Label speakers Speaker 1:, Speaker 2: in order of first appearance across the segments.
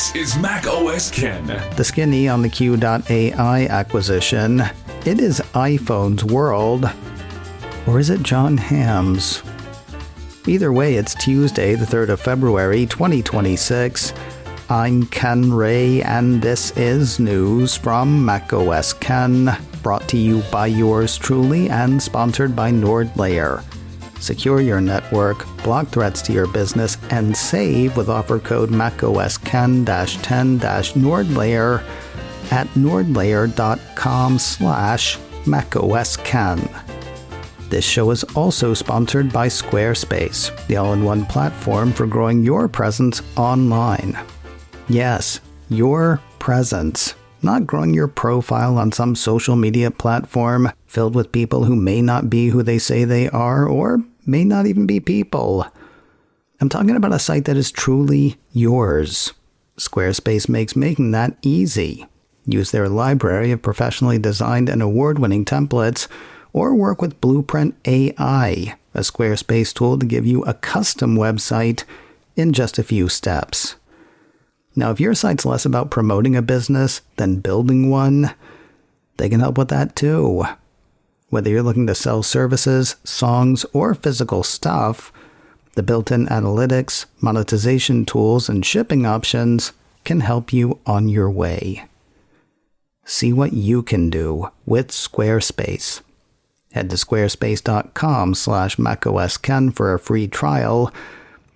Speaker 1: This is macOS Ken.
Speaker 2: The skinny on the Q.ai acquisition. It is iPhone's world. Or is it John Hamm's? Either way, it's Tuesday, the 3rd of February, 2026. I'm Ken Ray, and this is news from macOS Ken, brought to you by yours truly and sponsored by NordLayer. Secure your network, block threats to your business, and save with offer code macOSken-10-NordLayer at nordlayer.com/macOSken. This show is also sponsored by Squarespace, the all-in-one platform for growing your presence online. Yes, your presence. Not growing your profile on some social media platform filled with people who may not be who they say they are or may not even be people. I'm talking about a site that is truly yours. Squarespace makes making that easy. Use their library of professionally designed and award-winning templates, or work with Blueprint AI, a Squarespace tool to give you a custom website in just a few steps. Now, if your site's less about promoting a business than building one, they can help with that too. Whether you're looking to sell services, songs, or physical stuff, the built-in analytics, monetization tools, and shipping options can help you on your way. See what you can do with Squarespace. Head to squarespace.com/macOSken for a free trial.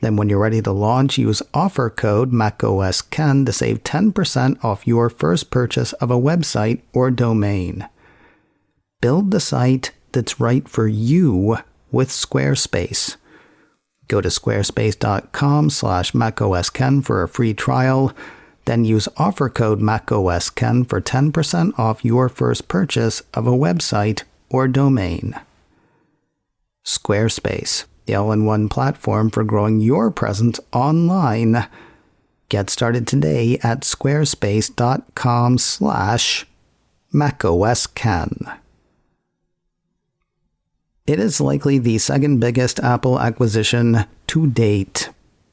Speaker 2: Then when you're ready to launch, use offer code macOSken to save 10% off your first purchase of a website or domain. Build the site that's right for you with Squarespace. Go to squarespace.com/macOSken for a free trial. Then use offer code macOSken for 10% off your first purchase of a website or domain. Squarespace, the all-in-one platform for growing your presence online. Get started today at squarespace.com/macOSken. It is likely the second biggest Apple acquisition to date.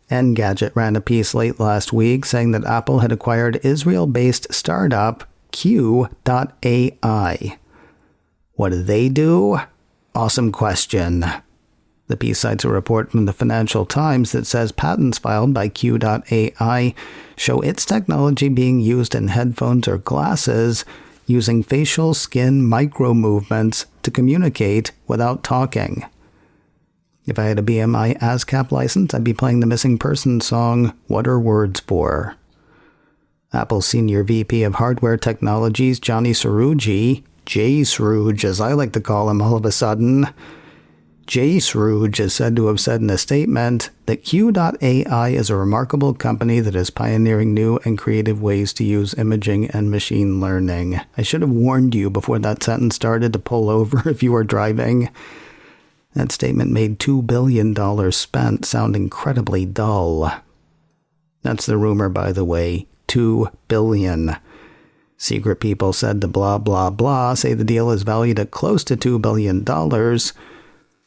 Speaker 2: Engadget ran a piece late last week saying that Apple had acquired Israel-based startup Q.ai. What do they do? Awesome question. The piece cites a report from the Financial Times that says patents filed by Q.ai show its technology being used in headphones or glasses using facial skin micro movements to communicate without talking. If I had a BMI ASCAP license, I'd be playing the Missing Persons song, What Are Words For? Apple's Senior VP of Hardware Technologies, Johnny Srouji, Jay Srouge as I like to call him all of a sudden, Jay Srouge is said to have said in a statement that Q.ai is a remarkable company that is pioneering new and creative ways to use imaging and machine learning. I should have warned you before that sentence started to pull over if you were driving. That statement made $2 billion spent sound incredibly dull. That's the rumor, by the way. $2 billion. Secret people said to blah blah blah say the deal is valued at close to $2 billion.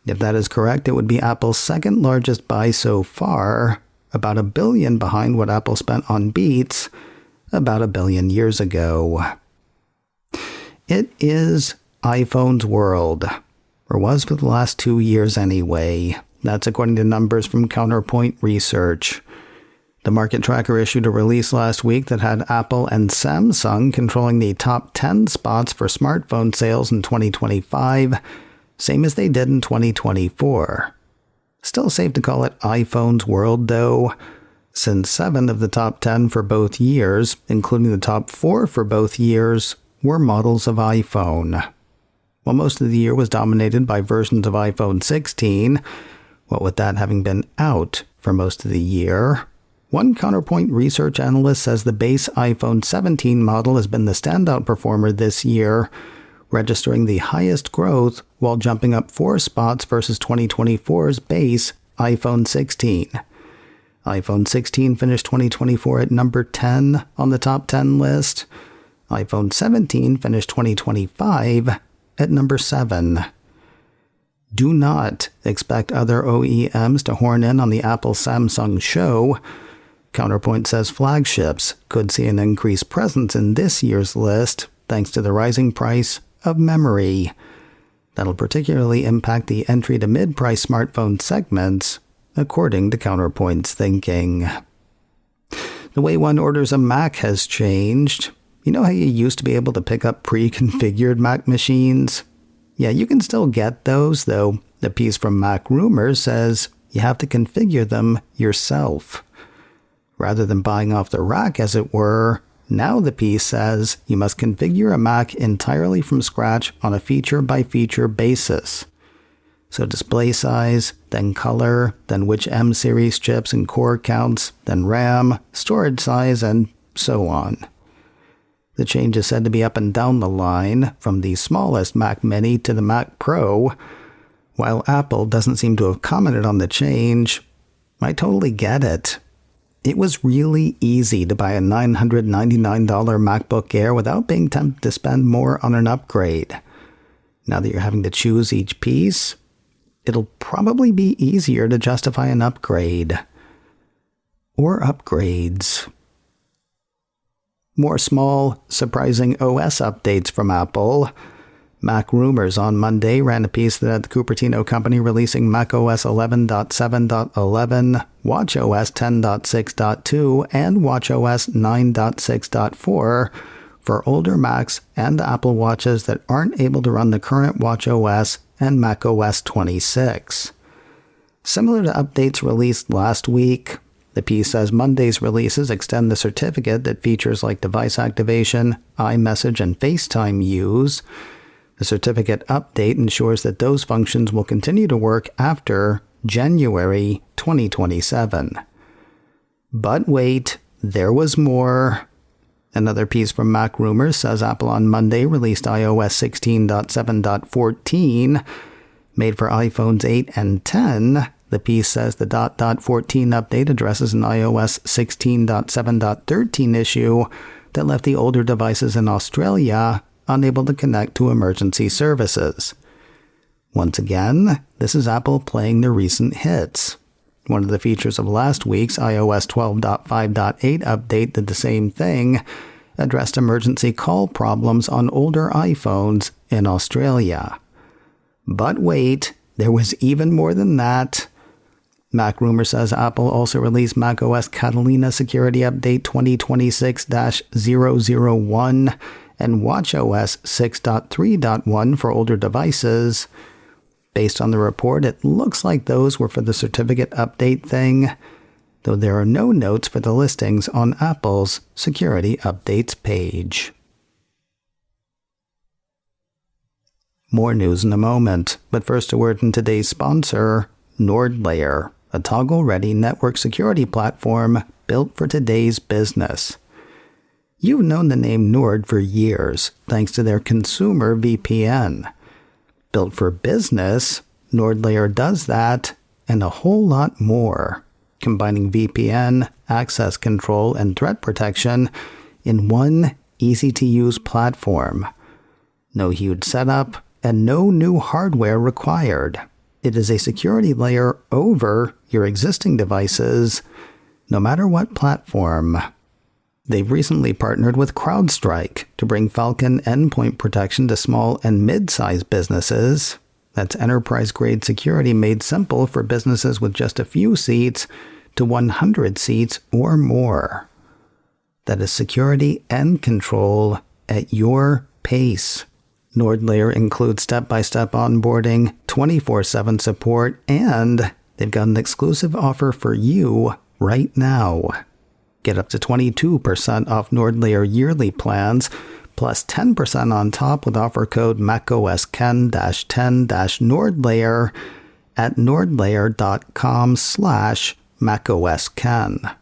Speaker 2: If that is correct, it would be Apple's second largest buy so far, about $1 billion behind what Apple spent on Beats about $1 billion years ago. It is iPhone's world, or was for the last 2 years anyway. That's according to numbers from Counterpoint Research. The market tracker issued a release last week that had Apple and Samsung controlling the top 10 spots for smartphone sales in 2025, same as they did in 2024. Still safe to call it iPhone's world, though, since 7 of the top 10 for both years, including the top 4 for both years, were models of iPhone. While most of the year was dominated by versions of iPhone 16, what with that having been out for most of the year, one Counterpoint research analyst says the base iPhone 17 model has been the standout performer this year, registering the highest growth while jumping up 4 spots versus 2024's base iPhone 16. iPhone 16 finished 2024 at number 10 on the top 10 list. iPhone 17 finished 2025 at number 7. Do not expect other OEMs to horn in on the Apple-Samsung show. Counterpoint says flagships could see an increased presence in this year's list thanks to the rising price of memory. That'll particularly impact the entry to mid-price smartphone segments, according to Counterpoint's thinking. The way one orders a Mac has changed. You know how you used to be able to pick up pre-configured Mac machines? Yeah, you can still get those, though the piece from Mac Rumors says you have to configure them yourself. Rather than buying off the rack, as it were, now the piece says you must configure a Mac entirely from scratch on a feature-by-feature basis. So display size, then color, then which M series chips and core counts, then RAM, storage size, and so on. The change is said to be up and down the line, from the smallest Mac Mini to the Mac Pro. While Apple doesn't seem to have commented on the change, I totally get it. It was really easy to buy a $999 MacBook Air without being tempted to spend more on an upgrade. Now that you're having to choose each piece, it'll probably be easier to justify an upgrade. Or upgrades. More small, surprising OS updates from Apple. Mac Rumors on Monday ran a piece that had the Cupertino company releasing macOS 11.7.11, watchOS 10.6.2, and watchOS 9.6.4 for older Macs and Apple Watches that aren't able to run the current watchOS and macOS 26. Similar to updates released last week, the piece says Monday's releases extend the certificate that features like device activation, iMessage, and FaceTime use. The certificate update ensures that those functions will continue to work after January 2027. But wait, there was more. Another piece from Mac Rumors says Apple on Monday released iOS 16.7.14, made for iPhones 8 and 10. The piece says the .14 update addresses an iOS 16.7.13 issue that left the older devices in Australia unable to connect to emergency services. Once again, this is Apple playing their recent hits. One of the features of last week's iOS 12.5.8 update did the same thing, addressed emergency call problems on older iPhones in Australia. But wait, there was even more than that. Mac Rumor says Apple also released macOS Catalina Security Update 2026-001 and watchOS 6.3.1 for older devices. Based on the report, it looks like those were for the certificate update thing, though there are no notes for the listings on Apple's security updates page. More news in a moment, but first a word from today's sponsor, NordLayer, a toggle-ready network security platform built for today's business. You've known the name Nord for years, thanks to their consumer VPN. Built for business, NordLayer does that, and a whole lot more, combining VPN, access control, and threat protection in one easy-to-use platform. No huge setup, and no new hardware required. It is a security layer over your existing devices, no matter what platform. They've recently partnered with CrowdStrike to bring Falcon endpoint protection to small and mid-sized businesses. That's enterprise-grade security made simple for businesses with just a few seats to 100 seats or more. That is security and control at your pace. NordLayer includes step-by-step onboarding, 24/7 support, and they've got an exclusive offer for you right now. Get up to 22% off NordLayer yearly plans, plus 10% on top with offer code macOSKen-10-NordLayer at nordlayer.com/macOSKen.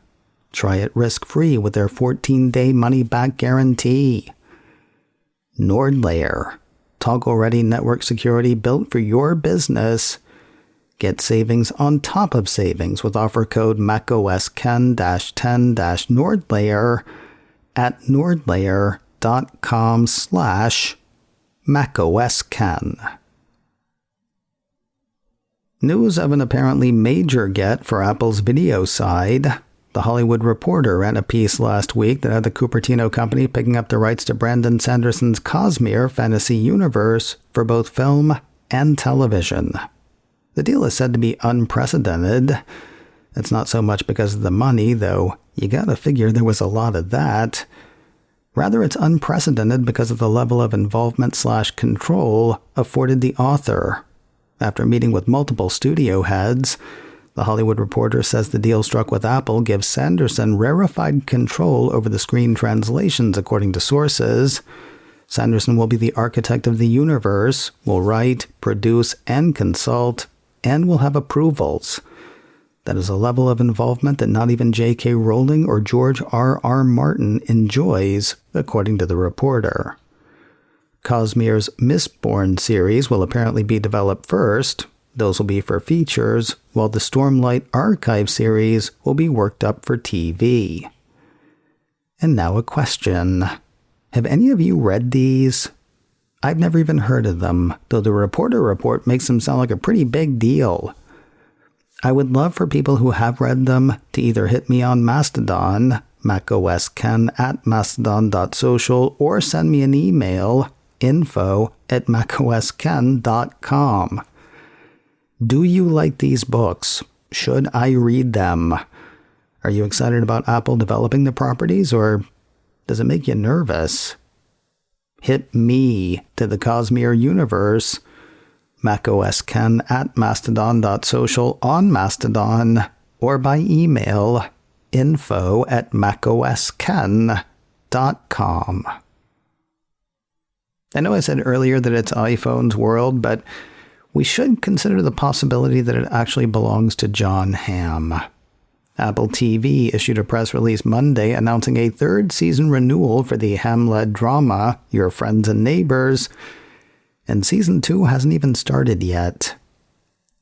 Speaker 2: Try it risk-free with their 14-day money-back guarantee. NordLayer, toggle-ready network security built for your business. Get savings on top of savings with offer code macOSKen-10-NordLayer at nordlayer.com/macOSKen. News of an apparently major get for Apple's video side. The Hollywood Reporter ran a piece last week that had the Cupertino company picking up the rights to Brandon Sanderson's Cosmere fantasy universe for both film and television. The deal is said to be unprecedented. It's not so much because of the money, though you gotta figure there was a lot of that. Rather, it's unprecedented because of the level of involvement/control afforded the author. After meeting with multiple studio heads, the Hollywood Reporter says the deal struck with Apple gives Sanderson rarefied control over the screen translations, according to sources. Sanderson will be the architect of the universe, will write, produce, and consult, and will have approvals. That is a level of involvement that not even J.K. Rowling or George R.R. Martin enjoys, according to the Reporter. Cosmere's Mistborn series will apparently be developed first. Those will be for features, while the Stormlight Archive series will be worked up for TV. And now a question. Have any of you read these? I've never even heard of them, though the Reporter report makes them sound like a pretty big deal. I would love for people who have read them to either hit me on Mastodon, macosken@mastodon.social, or send me an email, info@macosken.com. Do you like these books? Should I read them? Are you excited about Apple developing the properties, or does it make you nervous? Hit me to the Cosmere universe, macosken@mastodon.social on Mastodon, or by email, info@macosken.com. I know I said earlier that it's iPhone's world, but we should consider the possibility that it actually belongs to John Hamm. Apple TV issued a press release Monday announcing a third season renewal for the Hamm-led drama Your Friends and Neighbors, and Season 2 hasn't even started yet.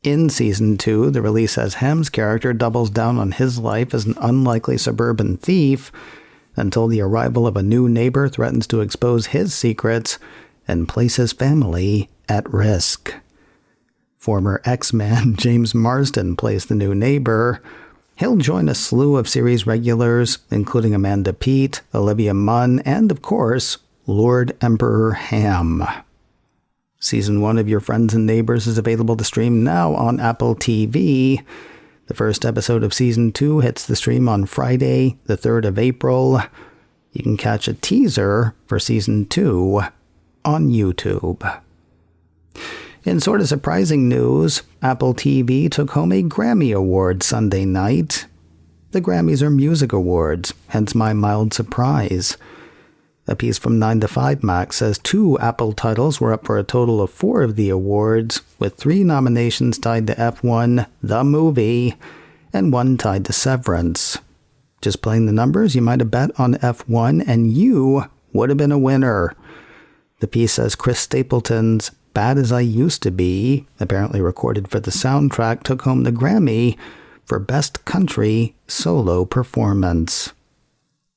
Speaker 2: In Season 2, the release says Hamm's character doubles down on his life as an unlikely suburban thief until the arrival of a new neighbor threatens to expose his secrets and place his family at risk. Former X-Man James Marsden plays the new neighbor. He'll join a slew of series regulars, including Amanda Peet, Olivia Munn, and, of course, Lord Emperor Hamm. Season 1 of Your Friends and Neighbors is available to stream now on Apple TV. The first episode of Season 2 hits the stream on Friday, the 3rd of April. You can catch a teaser for Season 2 on YouTube. In sort of surprising news, Apple TV took home a Grammy Award Sunday night. The Grammys are music awards, hence my mild surprise. A piece from 9 to 5 Mac says 2 Apple titles were up for a total of 4 of the awards, with 3 nominations tied to F1, The Movie, and 1 tied to Severance. Just playing the numbers, you might have bet on F1 and you would have been a winner. The piece says Chris Stapleton's Bad As I Used to Be, apparently recorded for the soundtrack, took home the Grammy for Best Country Solo Performance.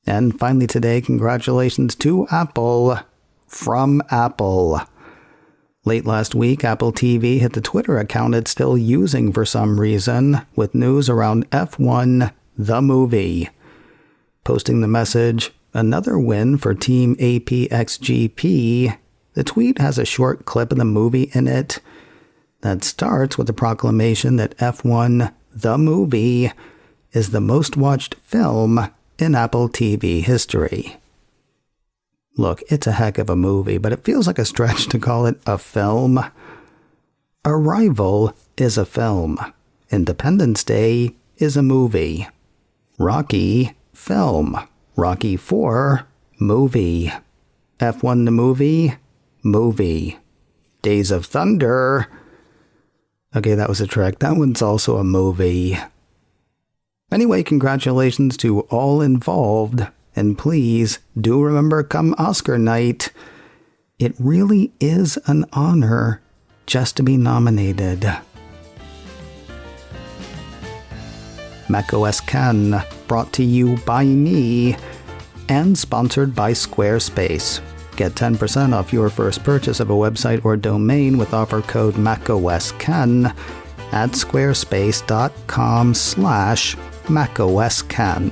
Speaker 2: And finally today, congratulations to Apple from Apple. Late last week, Apple TV hit the Twitter account it's still using for some reason, with news around F1, The Movie. Posting the message, another win for Team APXGP. The tweet has a short clip of the movie in it that starts with a proclamation that F1, The Movie, is the most watched film in Apple TV history. Look, it's a heck of a movie, but it feels like a stretch to call it a film. Arrival is a film. Independence Day is a movie. Rocky, film. Rocky 4, movie. F1 the movie, movie. Days of Thunder. Okay, that was a trick. That one's also a movie. Anyway, congratulations to all involved. And please do remember come Oscar night, it really is an honor just to be nominated. macOS Ken, brought to you by me and sponsored by Squarespace. Get 10% off your first purchase of a website or domain with offer code macOSKen at squarespace.com/ macOS Ken.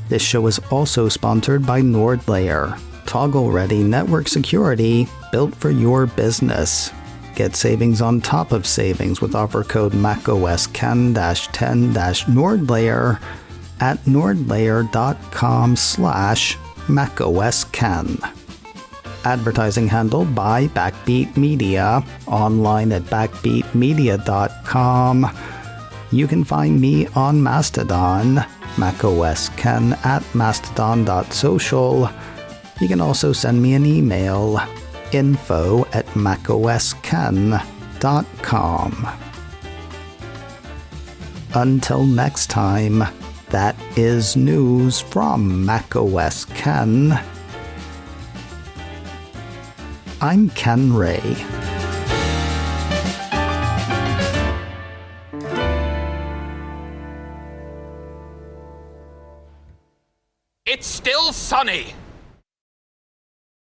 Speaker 2: This show is also sponsored by NordLayer, toggle-ready network security built for your business. Get savings on top of savings with offer code macOSken-10-NordLayer at nordlayer.com/macOSken. Advertising handled by Backbeat Media, online at backbeatmedia.com. You can find me on Mastodon, macOSken at mastodon.social. You can also send me an email, info@macosken.com. Until next time, that is news from macOS Ken. I'm Ken Ray.
Speaker 3: It's still sunny.